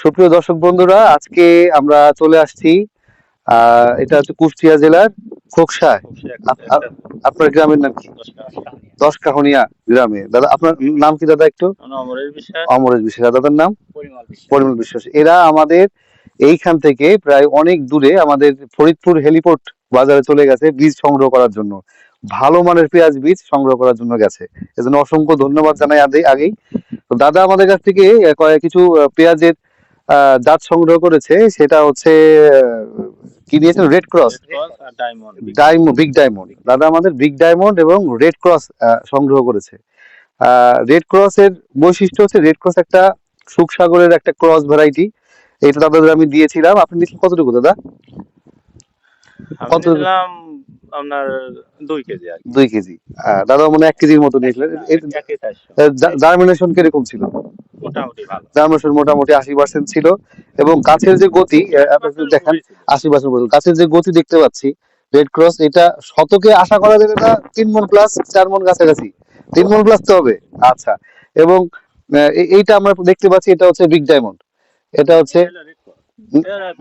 সুপ্রিয় দর্শক বন্ধুরা, আজকে আমরা চলে আসছি এটা হচ্ছে কুষ্টিয়া জেলার খোকসায়। আপনার গ্রামের নাম কি? দশকাহনিয়া গ্রামে। দাদা, আপনার নাম কি দাদা? একটু অমরেশ বিশ্বাস। দাদার নাম পরিমল বিশ্বাস। এরা আমাদের এইখান থেকে প্রায় অনেক দূরে আমাদের ফরিদপুর হেলিপোর্ট বাজারে চলে গেছে বীজ সংগ্রহ করার জন্য। ভালো মানের পেঁয়াজ বীজ সংগ্রহ করার জন্য গেছে। এজন্য অসংখ্য ধন্যবাদ জানাই আগেই। তো দাদা আমাদের কাছ থেকে কিছু পেঁয়াজের জাত সংগ্রহ করেছে। সেটা হচ্ছে কি দিয়েছেন? Red cross, big diamond. দাদা আমাদের বিগ ডায়মন্ড এবং রেড ক্রস সংগ্রহ করেছে। রেড ক্রস এর বৈশিষ্ট্য হচ্ছে, রেড ক্রস একটা সুখসাগরের একটা ক্রস ভ্যারাইটি। এটা দাদাদের আমি দিয়েছিলাম। আপনি নিচ্ছেন কতটুকু দাদা? কত? আপনার 2 কেজি। 2 কেজি। দাদা মানে 1 কেজির মতো নিয়েছিলেন। জার্মিনেশন কিরকম ছিল? জার্মিনেশন মোটামুটি 80% ছিল। এবং গাছের যে গতি, আপনারা দেখেন 80% পর্যন্ত গাছের যে গতি দেখতে পাচ্ছি, রেড ক্রস এটা শতকে আশা করা যাবে না 3 মণ প্লাস, 4 মণ কাছাকাছি। 3 মণ প্লাস তো হবে। আচ্ছা। এবং এইটা আমরা দেখতে পাচ্ছি, এটা হচ্ছে বিগ ডায়মন্ড। এটা হচ্ছে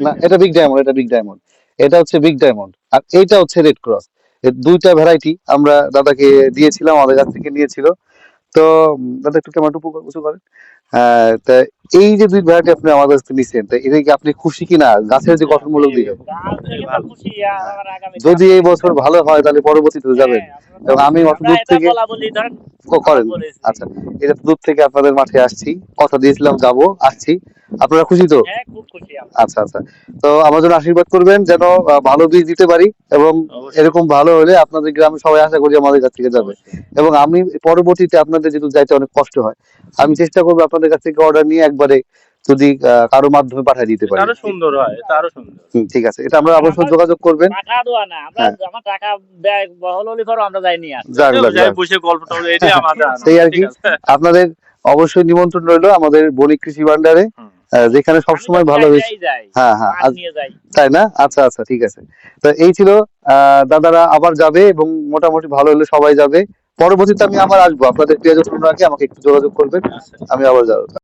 না, এটা বিগ ডায়মন্ড, এটা বিগ ডায়মন্ড। এটা হচ্ছে বিগ ডায়মন্ড আর এইটা হচ্ছে রেড ক্রস। এই দুইটা ভ্যারাইটি আমরা দাদাকে দিয়েছিলাম, আমাদের কাছ থেকে নিয়েছিল। তো দাদা একটু ক্যামেরাটা উঁচু করেন। তা এই যে দুই ভ্যারাইটি আপনি আমাদের কাছ থেকে নিচ্ছেন, তা এটা কি আপনি খুশি কিনা? গাছের যে গঠনমূলক দিকে যদি এই বছর ভালো হয় তাহলে পরবর্তীতে যাবেন। এবং আমি অত দূর থেকে করেন। আচ্ছা, এটা দূর থেকে আপনাদের মাঠে আসছি, কথা দিয়েছিলাম যাব, আসছি। আপনারা খুশি তো? আচ্ছা আচ্ছা। তো আমার জন্য আশীর্বাদ করবেন যেন ভালো বীজ দিতে পারি, এবং এরকম ভালো হলে আপনাদের গ্রামে সবাই আশা করি আমাদের কাছ থেকে যাবে। এবং আমি পরবর্তীতে আপনাদের যেহেতু যাইতে অনেক কষ্ট হয়, আমি চেষ্টা করবো আপনাদের কাছ থেকে অর্ডার নিয়ে একবারে যদি কারো মাধ্যমে পাঠিয়ে দিতে পারি। আরো সুন্দর হয়, আরো সুন্দর। ঠিক আছে, এটা আমরা অবশ্যই যোগাযোগ করবেন। টাকা দেওয়া না, আমরা আমার টাকা ব্যয় বহল হলে পরে আমরা যাই নিয়ে আসি। যাই বসে গল্পটা হলো, এটাই আমাদের সেই আর কি। আপনাদের অবশ্যই নিমন্ত্রণ রইলো আমাদের বণিক কৃষি ভান্ডারে, যেখানে সবসময় ভালো বেশি। হ্যাঁ হ্যাঁ, তাই না? আচ্ছা আচ্ছা, ঠিক আছে। তো এই ছিল, দাদারা আবার যাবে এবং মোটামুটি ভালো হলে সবাই যাবে। পরবর্তীতে আমি আবার আসবো আপনাদের পেঁয়াজ উঠানোর আগে, আমাকে একটু যোগাযোগ করবেন, আমি আবার যাবো।